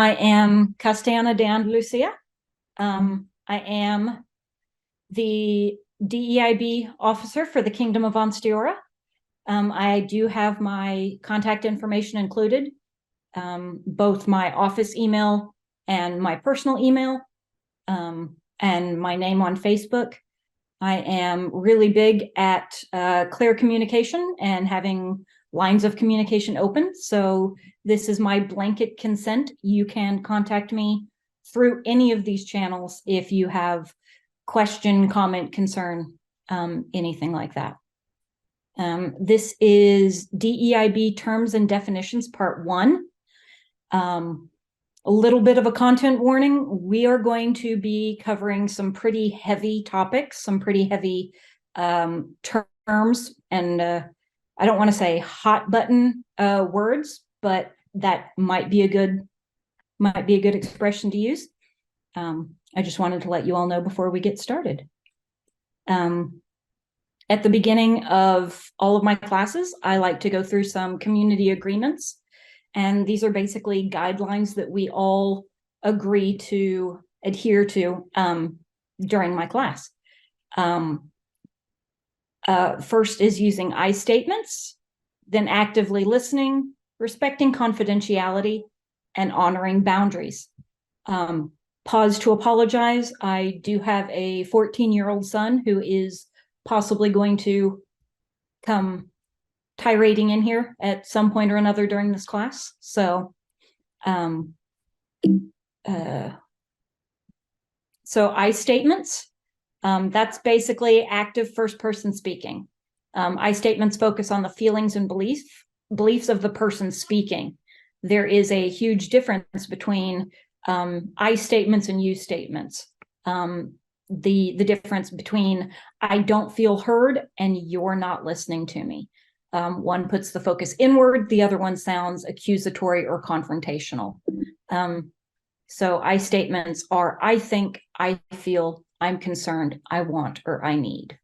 I am Castellana de Andalucia. I am the DEIB officer for the Kingdom of Andalusia. I do have my contact information included, both my office email and my personal email, and my name on Facebook. I am really big at clear communication and having lines of communication open. So this is my blanket consent. You can contact me through any of these channels if you have question, comment, concern, anything like that. This is DEIB Terms and Definitions, Part 1. A little bit of a content warning. We are going to be covering some pretty heavy topics, some pretty heavy terms, and I don't want to say hot button words, but that might be a good expression to use. I just wanted to let you all know before we get started. At the beginning of all of my classes, I like to go through some community agreements. And these are basically guidelines that we all agree to adhere to during my class. First is using I statements, then actively listening, respecting confidentiality, and honoring boundaries. Pause to apologize. I do have a 14-year-old son who is possibly going to come tirading in here at some point or another during this class. So, I statements, that's basically active first person speaking. I statements focus on the feelings and beliefs of the person speaking. There is a huge difference between I statements and you statements. The difference between I don't feel heard and you're not listening to me. One puts the focus inward, the other one sounds accusatory or confrontational. So I statements are I think, I feel, I'm concerned, I want, or I need.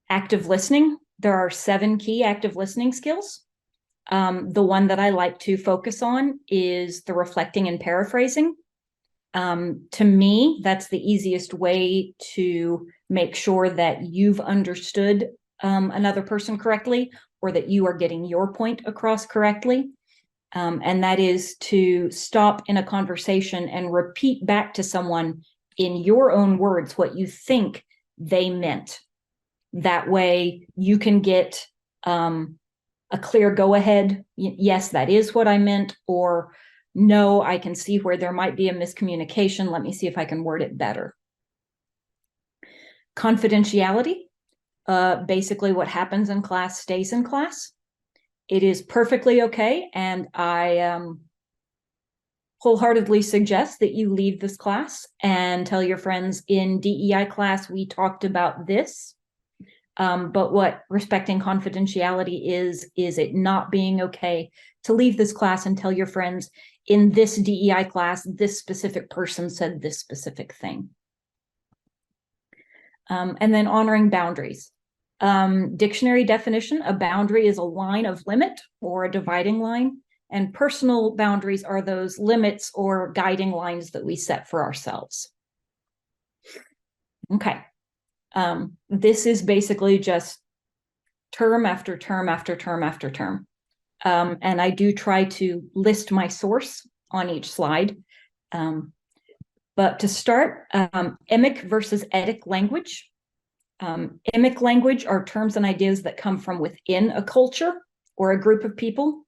Active listening, there are 7 key active listening skills. The one that I like to focus on is the reflecting and paraphrasing. To me, that's the easiest way to make sure that you've understood another person correctly, or that you are getting your point across correctly. And that is to stop in a conversation and repeat back to someone in your own words what you think they meant. That way you can get a clear go-ahead. Yes, that is what I meant, or no, I can see where there might be a miscommunication. Let me see if I can word it better. Confidentiality. Basically what happens in class stays in class. It is perfectly okay, and I wholeheartedly suggest that you leave this class and tell your friends, in DEI class we talked about this. But what respecting confidentiality is it not being okay to leave this class and tell your friends, in this DEI class, this specific person said this specific thing. And then honoring boundaries. Dictionary definition, a boundary is a line of limit or a dividing line, and personal boundaries are those limits or guiding lines that we set for ourselves. Okay. This is basically just term after term after term after term. And I do try to list my source on each slide. But to start, emic versus etic language. Emic language are terms and ideas that come from within a culture or a group of people,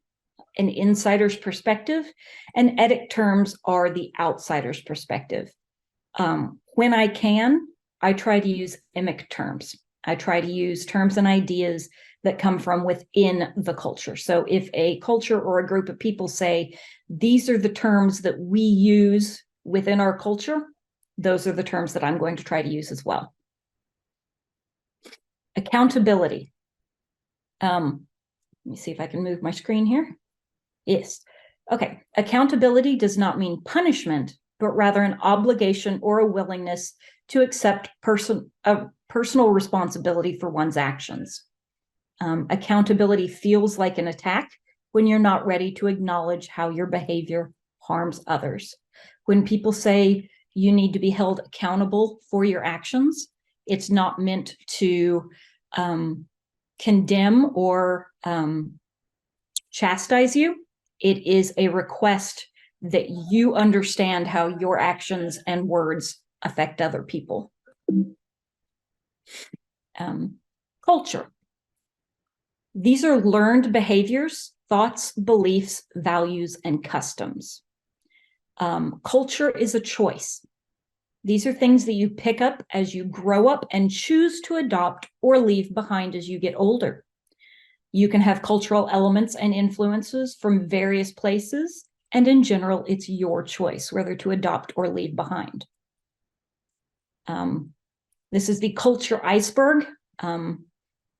an insider's perspective, and etic terms are the outsider's perspective. When I can, I try to use emic terms. I try to use terms and ideas that come from within the culture. So if a culture or a group of people say, these are the terms that we use within our culture, those are the terms that I'm going to try to use as well. Accountability. Let me see if I can move my screen here. Yes. Okay. Accountability does not mean punishment, but rather an obligation or a willingness to accept personal responsibility for one's actions. Accountability feels like an attack when you're not ready to acknowledge how your behavior harms others. When people say you need to be held accountable for your actions, it's not meant to condemn or chastise you. It is a request that you understand how your actions and words affect other people. Culture. These are learned behaviors, thoughts, beliefs, values, and customs. Culture is a choice. These are things that you pick up as you grow up and choose to adopt or leave behind as you get older. You can have cultural elements and influences from various places, and in general, it's your choice whether to adopt or leave behind. This is the culture iceberg.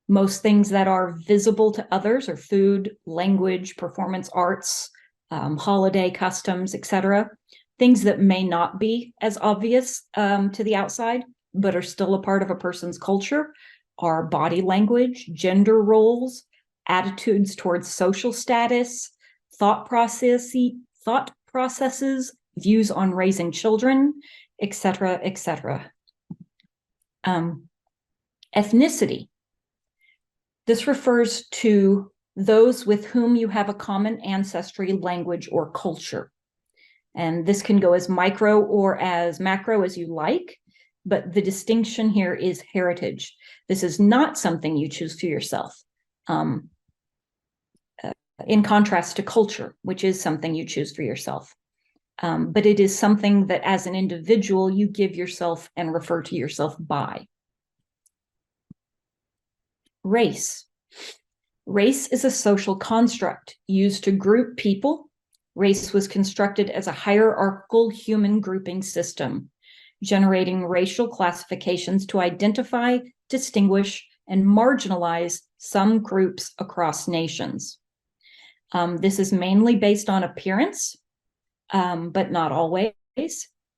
Most things that are visible to others are food, language, performance arts, holiday customs, etc. Things that may not be as obvious to the outside, but are still a part of a person's culture are body language, gender roles, attitudes towards social status, thought processes, views on raising children, etc., etc. Ethnicity. This refers to those with whom you have a common ancestry, language, or culture. And this can go as micro or as macro as you like, but the distinction here is heritage. This is not something you choose for yourself, in contrast to culture, which is something you choose for yourself. But it is something that as an individual, you give yourself and refer to yourself by. Race. Race is a social construct used to group people. Race was constructed as a hierarchical human grouping system, generating racial classifications to identify, distinguish, and marginalize some groups across nations. This is mainly based on appearance, but not always.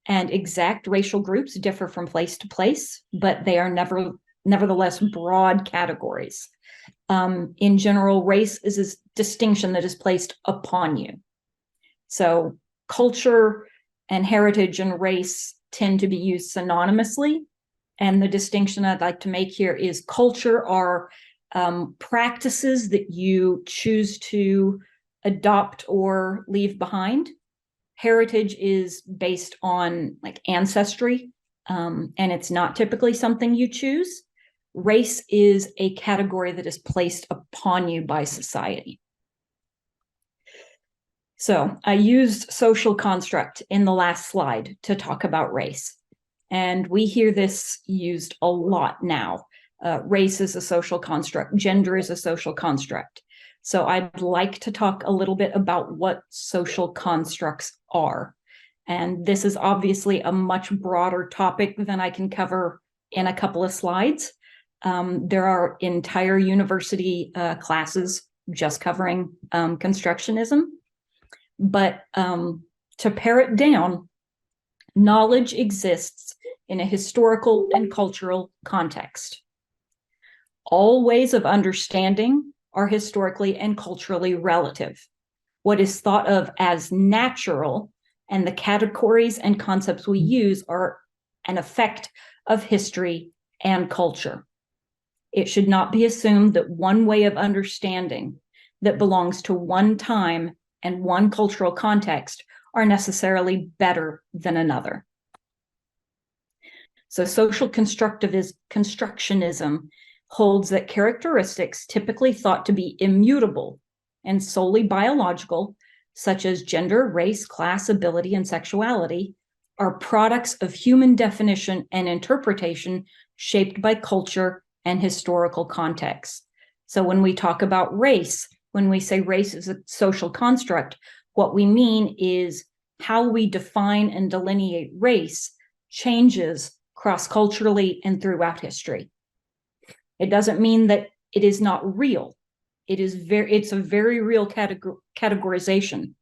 And exact racial groups differ from place to place, but they are nevertheless broad categories. In general, race is a distinction that is placed upon you. So culture and heritage and race tend to be used synonymously. And the distinction I'd like to make here is culture are practices that you choose to adopt or leave behind. Heritage is based on like ancestry, and it's not typically something you choose. Race is a category that is placed upon you by society. So I used social construct in the last slide to talk about race. And we hear this used a lot now. Race is a social construct. Gender is a social construct. So I'd like to talk a little bit about what social constructs are. And this is obviously a much broader topic than I can cover in a couple of slides. There are entire university classes just covering constructionism. But to pare it down, knowledge exists in a historical and cultural context. All ways of understanding are historically and culturally relative. What is thought of as natural and the categories and concepts we use are an effect of history and culture. It should not be assumed that one way of understanding that belongs to one time and one cultural context are necessarily better than another. So social constructionism holds that characteristics typically thought to be immutable and solely biological, such as gender, race, class, ability, and sexuality, are products of human definition and interpretation shaped by culture and historical context. So when we talk about race, when we say race is a social construct, what we mean is how we define and delineate race changes cross-culturally and throughout history. It doesn't mean that it is not real. It's a very real categorization,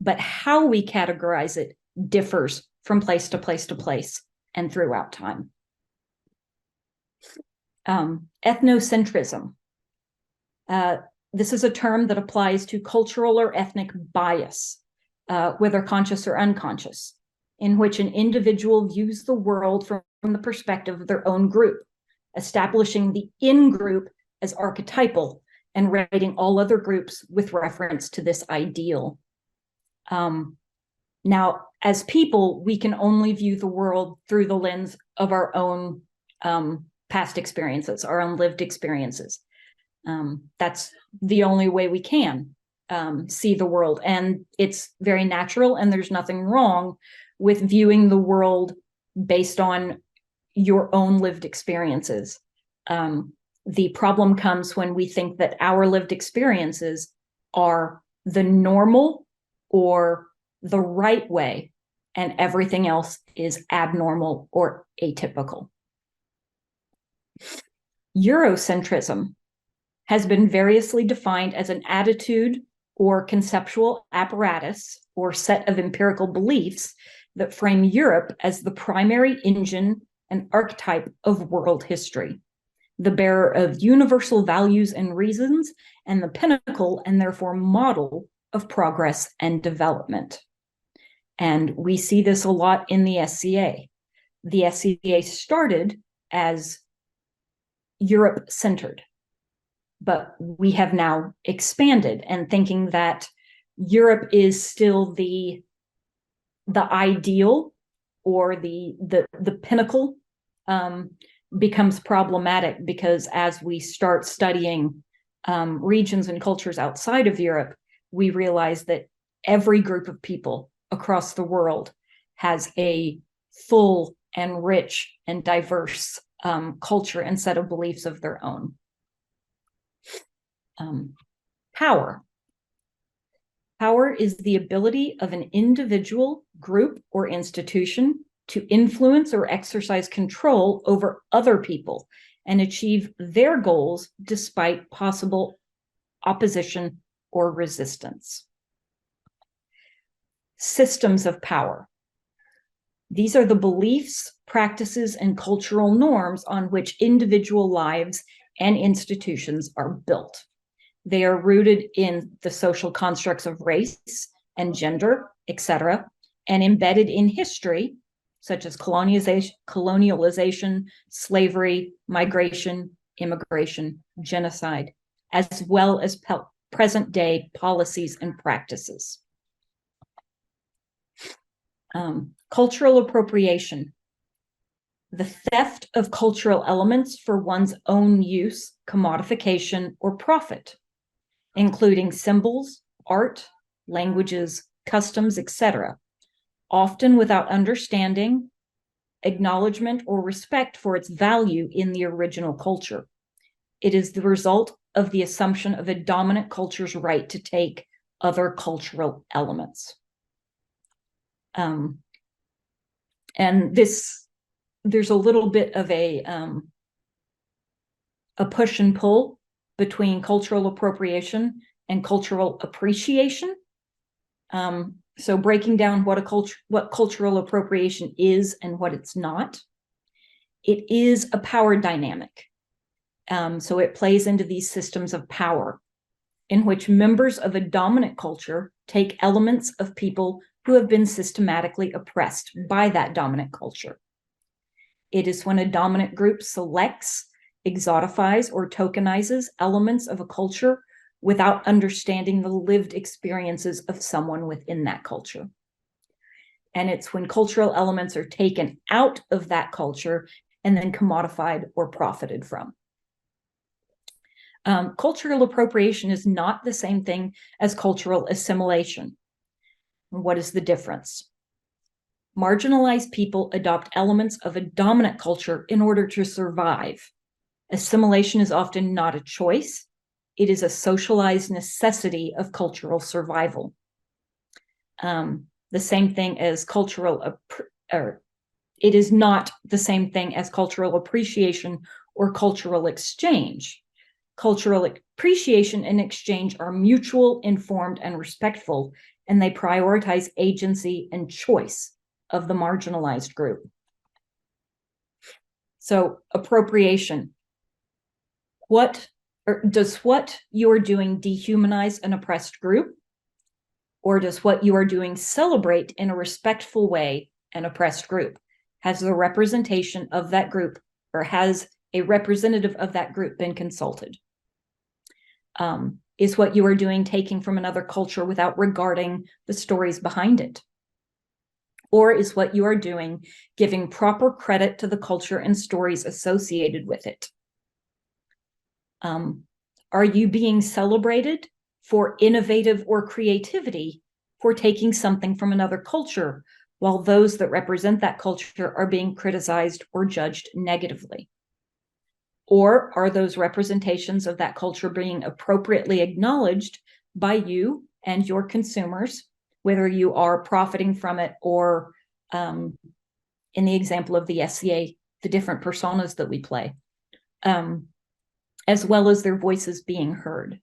but how we categorize it differs from place to place to place and throughout time. Ethnocentrism. This is a term that applies to cultural or ethnic bias, whether conscious or unconscious, in which an individual views the world from the perspective of their own group, establishing the in-group as archetypal and rating all other groups with reference to this ideal. Now, as people, we can only view the world through the lens of our own past experiences, our own lived experiences. That's the only way we can see the world. And it's very natural, and there's nothing wrong with viewing the world based on your own lived experiences. The problem comes when we think that our lived experiences are the normal or the right way, and everything else is abnormal or atypical. Eurocentrism has been variously defined as an attitude or conceptual apparatus or set of empirical beliefs that frame Europe as the primary engine and archetype of world history, the bearer of universal values and reasons, and the pinnacle and therefore model of progress and development. And we see this a lot in the SCA. The SCA started as Europe-centered, but we have now expanded and thinking that Europe is still the ideal or the pinnacle becomes problematic, because as we start studying regions and cultures outside of Europe, we realize that every group of people across the world has a full and rich and diverse culture and set of beliefs of their own. Power. Power is the ability of an individual, group, or institution to influence or exercise control over other people and achieve their goals despite possible opposition or resistance. Systems of power. These are the beliefs, practices, and cultural norms on which individual lives and institutions are built. They are rooted in the social constructs of race and gender, etc., and embedded in history, such as colonialization, slavery, migration, immigration, genocide, as well as present-day policies and practices. Cultural appropriation. The theft of cultural elements for one's own use, commodification, or profit, including symbols, art, languages, customs, etc., often without understanding, acknowledgement, or respect for its value in the original culture. It is the result of the assumption of a dominant culture's right to take other cultural elements. And there's a little bit of a push and pull between cultural appropriation and cultural appreciation. So breaking down what cultural appropriation is and what it's not. It is a power dynamic. So it plays into these systems of power in which members of a dominant culture take elements of people who have been systematically oppressed by that dominant culture. It is when a dominant group selects, exotifies, or tokenizes elements of a culture without understanding the lived experiences of someone within that culture. And it's when cultural elements are taken out of that culture and then commodified or profited from. Cultural appropriation is not the same thing as cultural assimilation. What is the difference? Marginalized people adopt elements of a dominant culture in order to survive. Assimilation is often not a choice. It is a socialized necessity of cultural survival. The same thing as it is not the same thing as cultural appreciation or cultural exchange. Cultural appreciation and exchange are mutual, informed, and respectful, and they prioritize agency and choice of the marginalized group. So appropriation. What or does what you are doing dehumanize an oppressed group? Or does what you are doing celebrate in a respectful way an oppressed group? Has the representation of that group, or has a representative of that group been consulted? Is what you are doing taking from another culture without regarding the stories behind it? Or is what you are doing giving proper credit to the culture and stories associated with it? Are you being celebrated for innovative or creativity for taking something from another culture, while those that represent that culture are being criticized or judged negatively? Or are those representations of that culture being appropriately acknowledged by you and your consumers, whether you are profiting from it or, in the example of the SCA, the different personas that we play, as well as their voices being heard?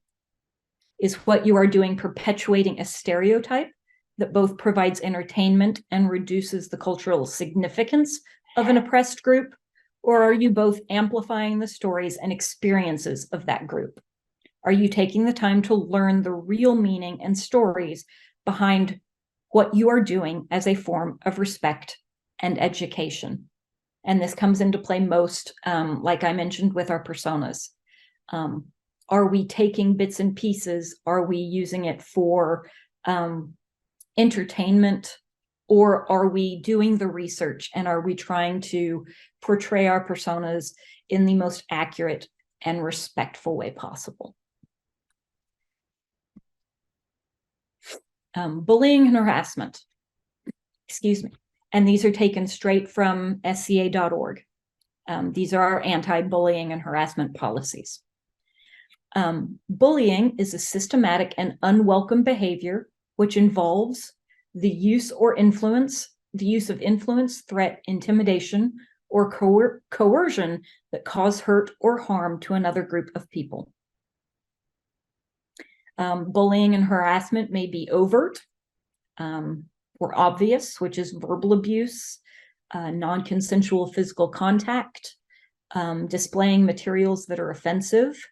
Is what you are doing perpetuating a stereotype that both provides entertainment and reduces the cultural significance of an oppressed group? Or are you both amplifying the stories and experiences of that group? Are you taking the time to learn the real meaning and stories behind what you are doing as a form of respect and education? And this comes into play most, like I mentioned, with our personas. Are we taking bits and pieces? Are we using it for entertainment? Or are we doing the research, and are we trying to portray our personas in the most accurate and respectful way possible? Bullying and harassment, excuse me. And these are taken straight from SCA.org. These are our anti-bullying and harassment policies. Bullying is a systematic and unwelcome behavior which involves the use of influence, threat, intimidation, or coercion that cause hurt or harm to another group of people. Bullying and harassment may be overt or obvious, which is verbal abuse, non-consensual physical contact, displaying materials that are offensive,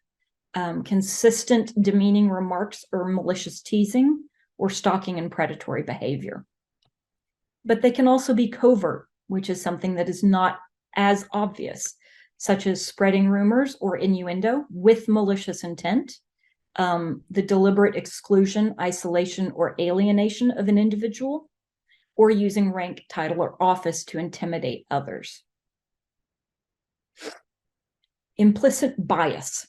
consistent demeaning remarks or malicious teasing, or stalking and predatory behavior. But they can also be covert, which is something that is not as obvious, such as spreading rumors or innuendo with malicious intent, the deliberate exclusion, isolation, or alienation of an individual, or using rank, title, or office to intimidate others. Implicit bias.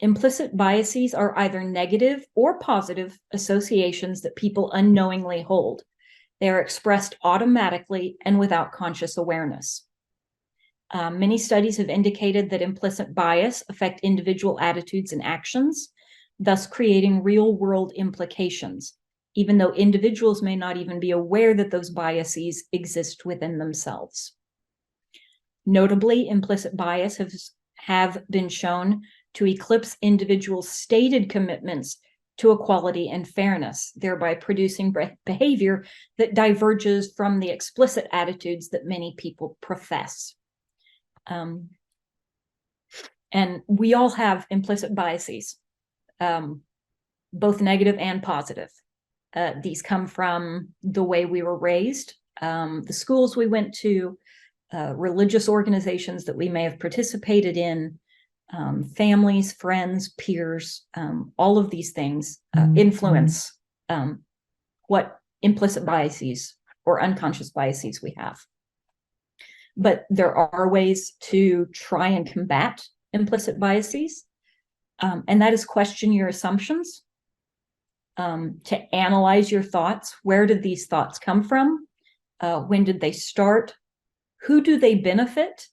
Implicit biases are either negative or positive associations that people unknowingly hold. They are expressed automatically and without conscious awareness. Many studies have indicated that implicit bias affect individual attitudes and actions, thus creating real-world implications, even though individuals may not even be aware that those biases exist within themselves. Notably, implicit bias have been shown to eclipse individuals' stated commitments to equality and fairness, thereby producing behavior that diverges from the explicit attitudes that many people profess. And we all have implicit biases, both negative and positive. These come from the way we were raised, the schools we went to, religious organizations that we may have participated in, families, friends, peers, all of these things influence what implicit biases or unconscious biases we have. But there are ways to try and combat implicit biases, and that is question your assumptions, to analyze your thoughts. Where did these thoughts come from? When did they start? Who do they benefit?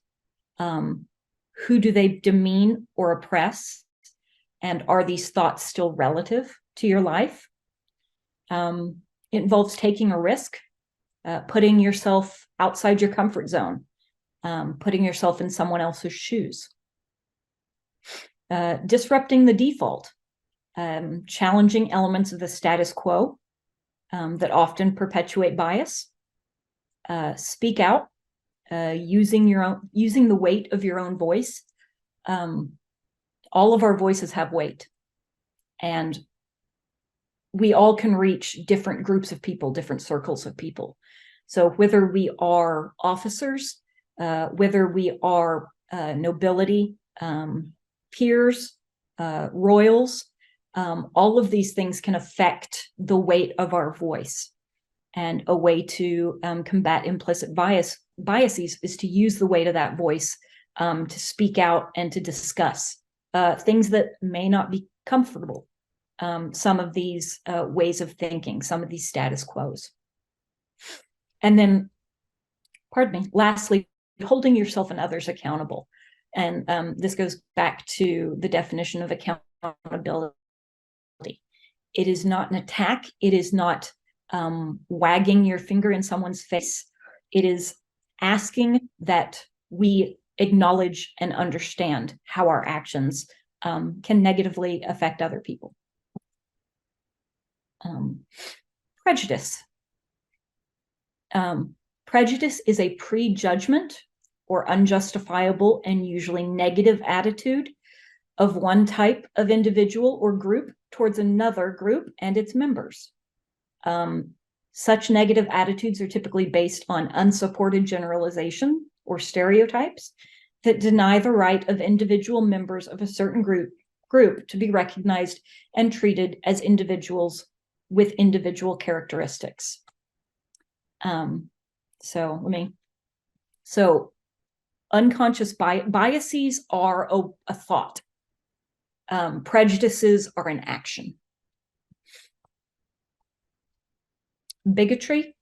Who do they demean or oppress? And are these thoughts still relative to your life? It involves taking a risk, putting yourself outside your comfort zone, putting yourself in someone else's shoes. Disrupting the default, challenging elements of the status quo that often perpetuate bias. Speak out, using the weight of your own voice, all of our voices have weight, and we all can reach different groups of people, different circles of people. So whether we are officers, whether we are nobility, peers, royals, all of these things can affect the weight of our voice. And a way to combat implicit biases is to use the weight of that voice to speak out and to discuss things that may not be comfortable. Some of these ways of thinking, some of these status quos. And then, pardon me, lastly, holding yourself and others accountable. And this goes back to the definition of accountability. It is not an attack. It is not wagging your finger in someone's face. It is asking that we acknowledge and understand how our actions can negatively affect other people. Prejudice. Prejudice is a prejudgment or unjustifiable and usually negative attitude of one type of individual or group towards another group and its members. Such negative attitudes are typically based on unsupported generalization or stereotypes that deny the right of individual members of a certain group to be recognized and treated as individuals with individual characteristics. So unconscious biases are a thought. Prejudices are an action. Bigotry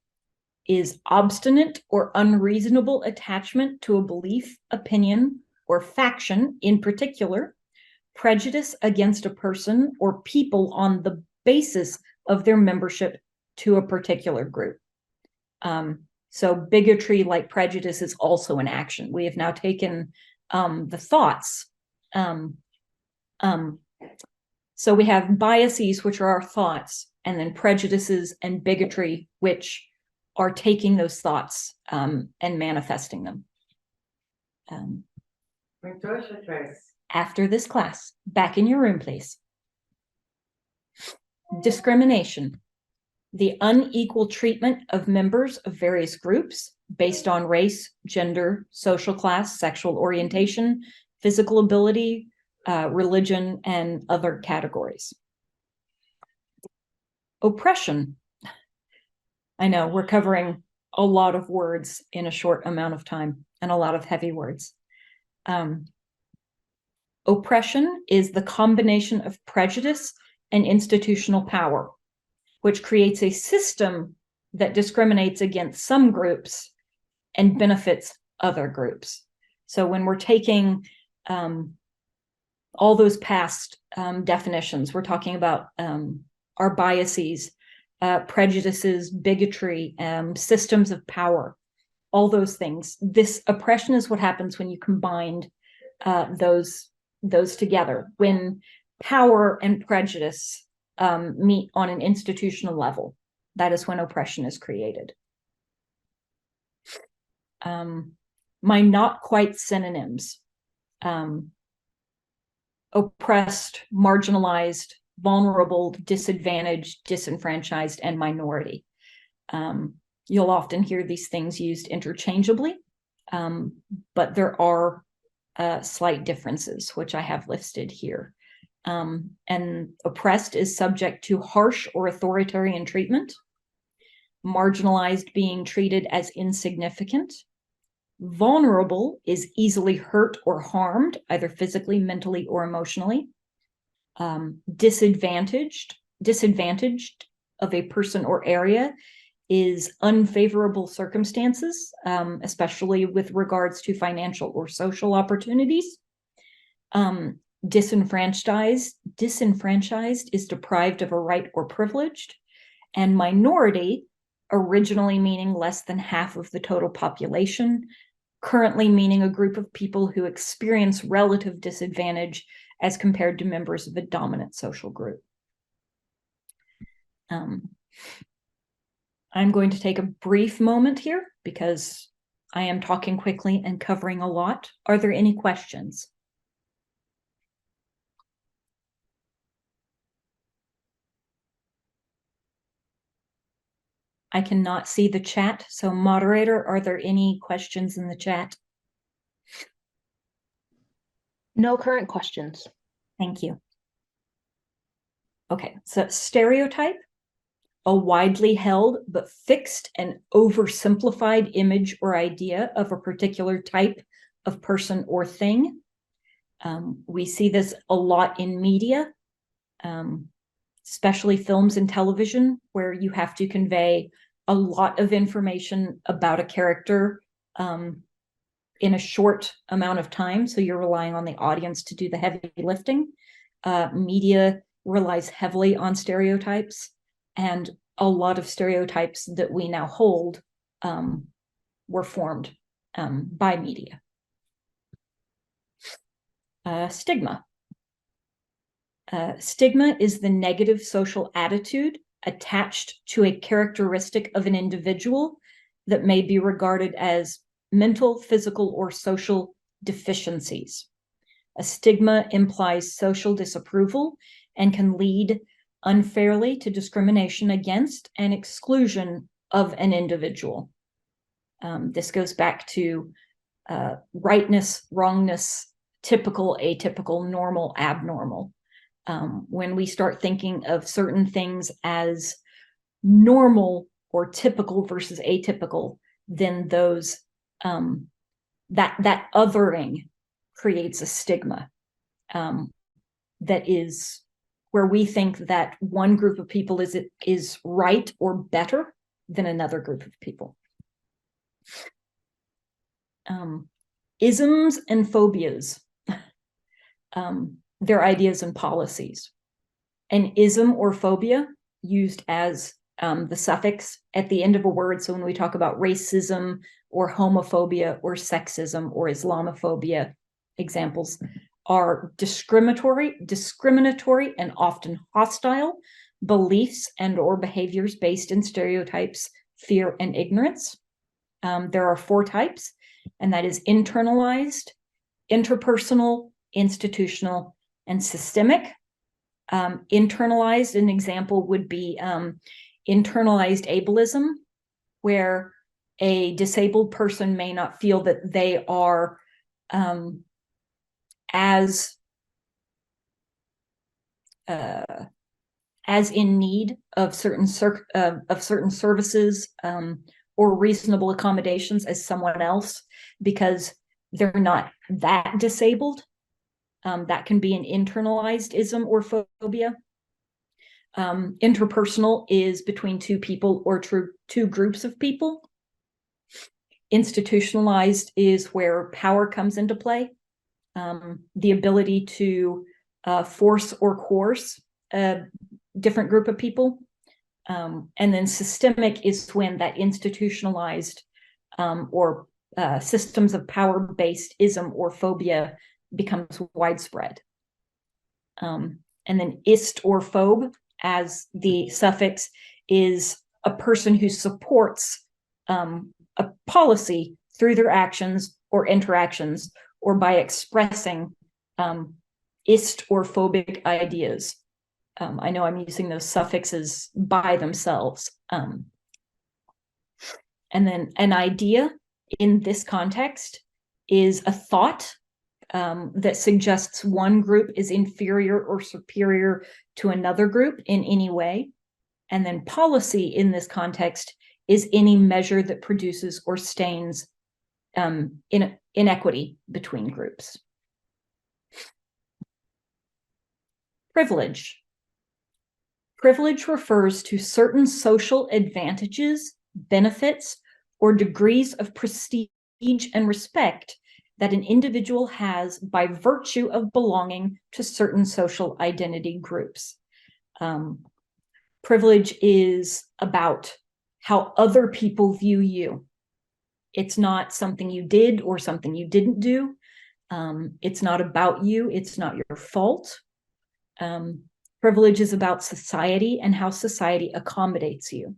is obstinate or unreasonable attachment to a belief, opinion, or faction in particular, prejudice against a person or people on the basis of their membership to a particular group. So bigotry, like prejudice, is also an action. We have now taken the thoughts. So we have biases, which are our thoughts, and then prejudices and bigotry, which are taking those thoughts and manifesting them. After this class, back in your room, please. Discrimination. The unequal treatment of members of various groups based on race, gender, social class, sexual orientation, physical ability, religion, and other categories. Oppression. I know we're covering a lot of words in a short amount of time and a lot of heavy words. Oppression is the combination of prejudice and institutional power, which creates a system that discriminates against some groups and benefits other groups. So when we're taking all those past definitions, we're talking about our biases, prejudices, bigotry, systems of power, all those things. This oppression is what happens when you combine those together. When power and prejudice meet on an institutional level, that is when oppression is created. My not quite synonyms: oppressed, marginalized, vulnerable, disadvantaged, disenfranchised, and minority. You'll often hear these things used interchangeably, but there are slight differences, which I have listed here. And oppressed is subject to harsh or authoritarian treatment. Marginalized being treated as insignificant. Vulnerable is easily hurt or harmed, either physically, mentally, or emotionally. Disadvantaged of a person or area is unfavorable circumstances, especially with regards to financial or social opportunities. Disenfranchised is deprived of a right or privileged. And minority, originally meaning less than half of the total population, currently meaning a group of people who experience relative disadvantage as compared to members of a dominant social group. I'm going to take a brief moment here because I am talking quickly and covering a lot. Are there any questions? I cannot see the chat. So moderator, are there any questions in the chat? No current questions. Thank you. Okay, so stereotype, a widely held but fixed and oversimplified image or idea of a particular type of person or thing. We see this a lot in media, especially films and television, where you have to convey a lot of information about a character in a short amount of time. So you're relying on the audience to do the heavy lifting. Media relies heavily on stereotypes, and a lot of stereotypes that we now hold were formed by media. Stigma. Stigma is the negative social attitude attached to a characteristic of an individual that may be regarded as mental, physical, or social deficiencies. A stigma implies social disapproval and can lead unfairly to discrimination against and exclusion of an individual. This goes back to rightness, wrongness, typical, atypical, normal, abnormal. When we start thinking of certain things as normal or typical versus atypical, then those that othering creates a stigma that is where we think that one group of people is right or better than another group of people. Isms and phobias. Their ideas and policies. An ism or phobia used as the suffix at the end of a word. So when we talk about racism or homophobia or sexism or Islamophobia, examples are discriminatory and often hostile beliefs and or behaviors based in stereotypes, fear, and ignorance. There are 4 types, and that is internalized, interpersonal, institutional, and systemic. Internalized, an example would be internalized ableism, where a disabled person may not feel that they are as in need of certain services or reasonable accommodations as someone else because they're not that disabled. That can be an internalized ism or phobia. Interpersonal is between 2 people or 2 groups of people. Institutionalized is where power comes into play. The ability to force or coerce a different group of people. And then systemic is when that institutionalized or systems of power-based ism or phobia becomes widespread. And then ist or phobe, as the suffix, is a person who supports a policy through their actions or interactions or by expressing ist or phobic ideas. I know I'm using those suffixes by themselves. And then an idea in this context is a thought that suggests one group is inferior or superior to another group in any way. And then policy in this context is any measure that produces or stains inequity between groups. Privilege. Privilege refers to certain social advantages, benefits, or degrees of prestige and respect that an individual has by virtue of belonging to certain social identity groups. Privilege is about how other people view you. It's not something you did or something you didn't do. It's not about you. It's not your fault. Privilege is about society and how society accommodates you.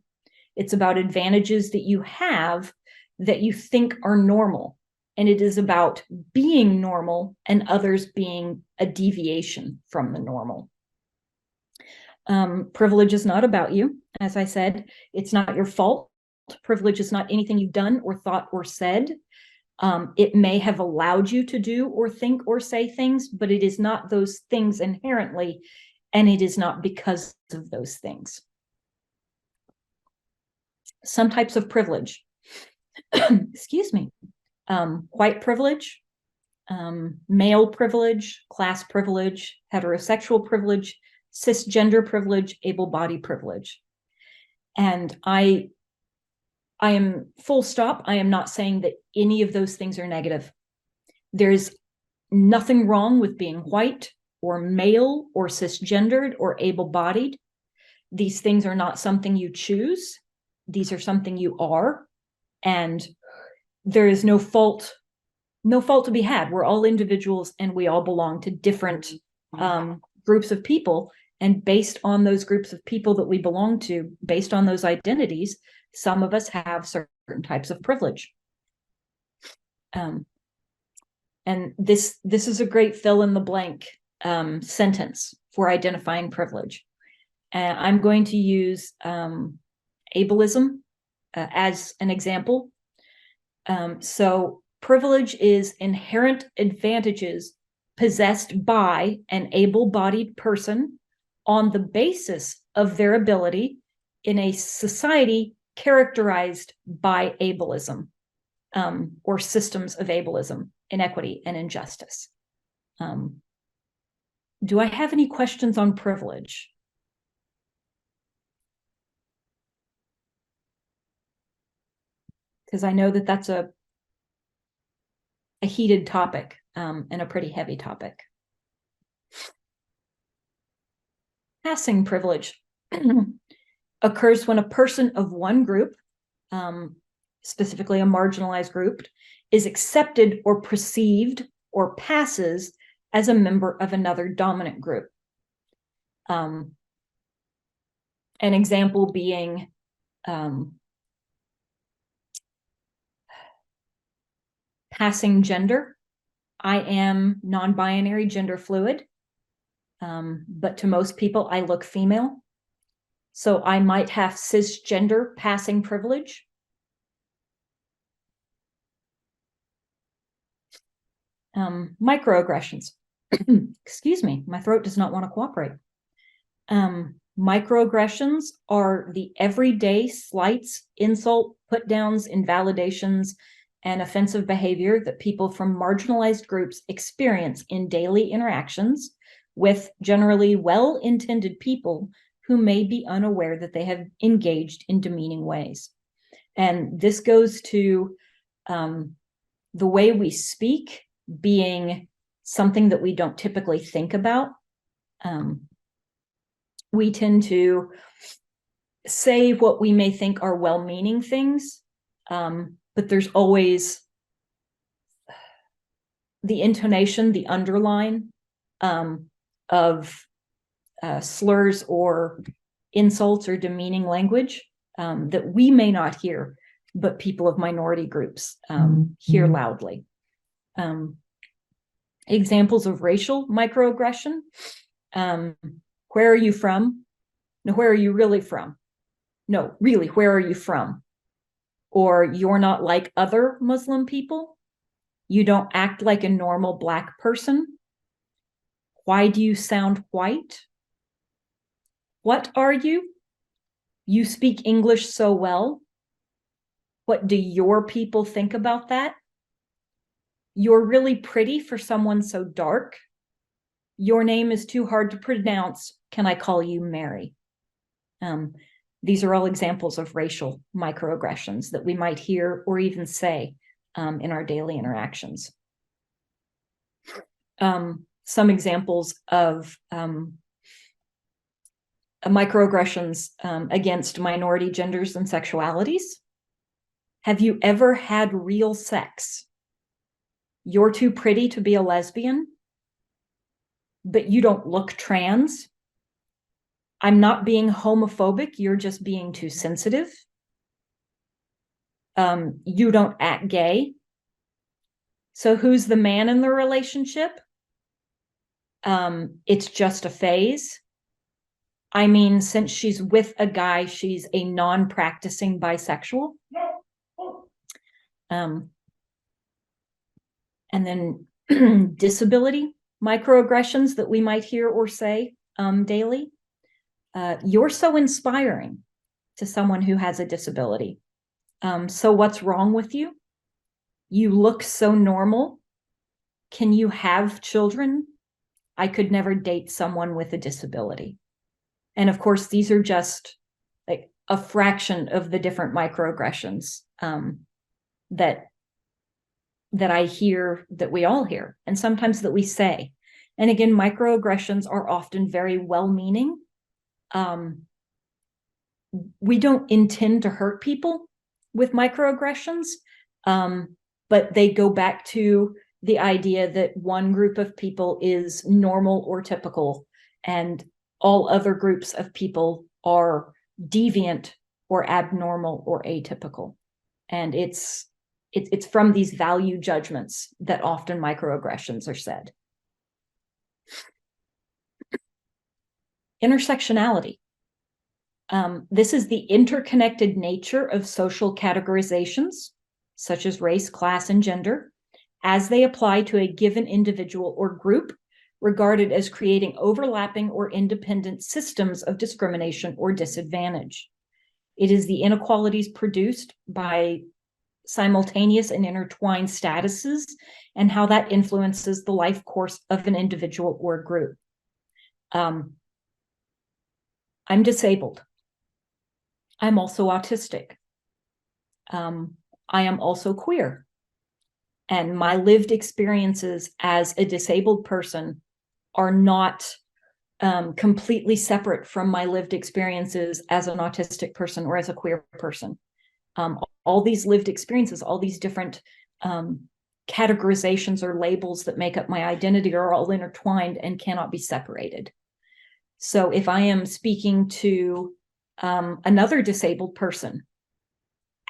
It's about advantages that you have that you think are normal. And it is about being normal and others being a deviation from the normal. Privilege is not about you. As I said, it's not your fault. Privilege is not anything you've done or thought or said. It may have allowed you to do or think or say things, but it is not those things inherently, and it is not because of those things. Some types of privilege. Excuse me. White privilege, male privilege, class privilege, heterosexual privilege, cisgender privilege, able-bodied privilege. And I am full stop. I am not saying that any of those things are negative. There's nothing wrong with being white or male or cisgendered or able-bodied. These things are not something you choose. These are something you are. And there is no fault to be had. We're all individuals and we all belong to different groups of people. And based on those groups of people that we belong to, based on those identities, some of us have certain types of privilege. And this is a great fill in the blank sentence for identifying privilege. And I'm going to use ableism as an example. So privilege is inherent advantages possessed by an able-bodied person on the basis of their ability in a society characterized by ableism, or systems of ableism, inequity, and injustice. Do I have any questions on privilege? Because I know that that's a heated topic, and a pretty heavy topic. Passing privilege occurs when a person of one group, specifically a marginalized group, is accepted or perceived or passes as a member of another dominant group. An example being passing gender. I am non-binary, gender fluid, but to most people, I look female. So I might have cisgender passing privilege. Microaggressions. Excuse me, my throat does not want to cooperate. Microaggressions are the everyday slights, insult, put downs, invalidations, and offensive behavior that people from marginalized groups experience in daily interactions with generally well-intended people who may be unaware that they have engaged in demeaning ways. And this goes to the way we speak being something that we don't typically think about. We tend to say what we may think are well-meaning things, but there's always the intonation, the underline of slurs or insults or demeaning language that we may not hear, but people of minority groups hear loudly. Examples of racial microaggression. Where are you from? No, where are you really from? No, really, where are you from? Or you're not like other Muslim people. You don't act like a normal Black person. Why do you sound white? What are you? You speak English so well. What do your people think about that? You're really pretty for someone so dark. Your name is too hard to pronounce. Can I call you Mary? These are all examples of racial microaggressions that we might hear or even say in our daily interactions. Some examples of microaggressions against minority genders and sexualities. Have you ever had real sex? You're too pretty to be a lesbian, but you don't look trans. I'm not being homophobic, you're just being too sensitive. You don't act gay. So who's the man in the relationship? It's just a phase. I mean, since she's with a guy, she's a non-practicing bisexual. And then disability microaggressions that we might hear or say daily. You're so inspiring to someone who has a disability. So what's wrong with you? You look so normal. Can you have children? I could never date someone with a disability. And of course, these are just like a fraction of the different microaggressions that I hear, that we all hear, and sometimes that we say. And again, microaggressions are often very well-meaning. We don't intend to hurt people with microaggressions, but they go back to the idea that one group of people is normal or typical, and all other groups of people are deviant or abnormal or atypical. And it's from these value judgments that often microaggressions are said. Intersectionality. This is the interconnected nature of social categorizations, such as race, class, and gender, as they apply to a given individual or group, regarded as creating overlapping or independent systems of discrimination or disadvantage. It is the inequalities produced by simultaneous and intertwined statuses and how that influences the life course of an individual or group. I'm disabled. I'm also autistic. I am also queer. And my lived experiences as a disabled person are not completely separate from my lived experiences as an autistic person or as a queer person. All these lived experiences, all these different categorizations or labels that make up my identity are all intertwined and cannot be separated. So if I am speaking to another disabled person,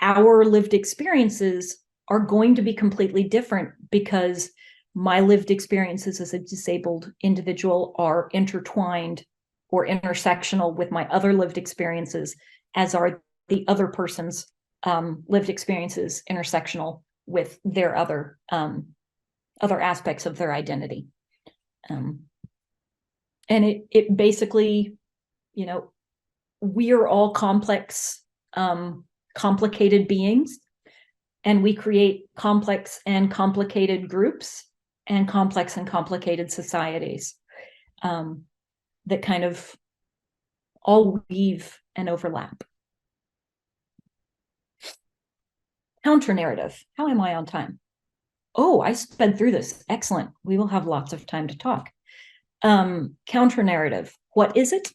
our lived experiences are going to be completely different because my lived experiences as a disabled individual are intertwined or intersectional with my other lived experiences, as are the other person's lived experiences intersectional with their other aspects of their identity. And it basically, you know, we are all complex, complicated beings, and we create complex and complicated groups and complex and complicated societies that kind of all weave and overlap. Counter narrative. How am I on time? Oh, I sped through this. Excellent. We will have lots of time to talk. Counter narrative. What is it?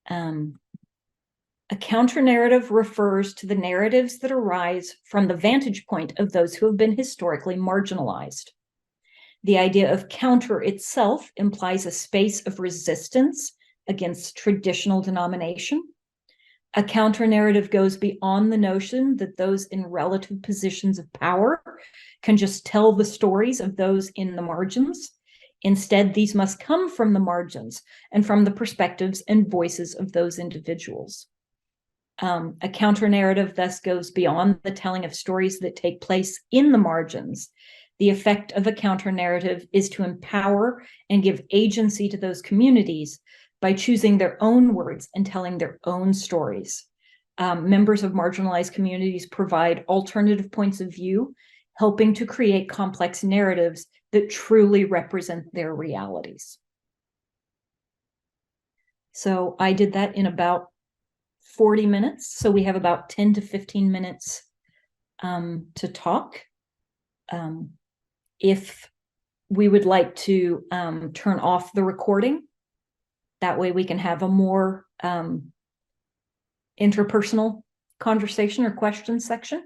A counter narrative refers to the narratives that arise from the vantage point of those who have been historically marginalized. The idea of counter itself implies a space of resistance against traditional denomination. A counter narrative goes beyond the notion that those in relative positions of power can just tell the stories of those in the margins. Instead, these must come from the margins and from the perspectives and voices of those individuals. A counter narrative thus goes beyond the telling of stories that take place in the margins. The effect of a counter narrative is to empower and give agency to those communities by choosing their own words and telling their own stories. Members of marginalized communities provide alternative points of view, helping to create complex narratives that truly represent their realities. So I did that in about 40 minutes. So we have about 10 to 15 minutes to talk. If we would like to turn off the recording, that way we can have a more interpersonal conversation or question section.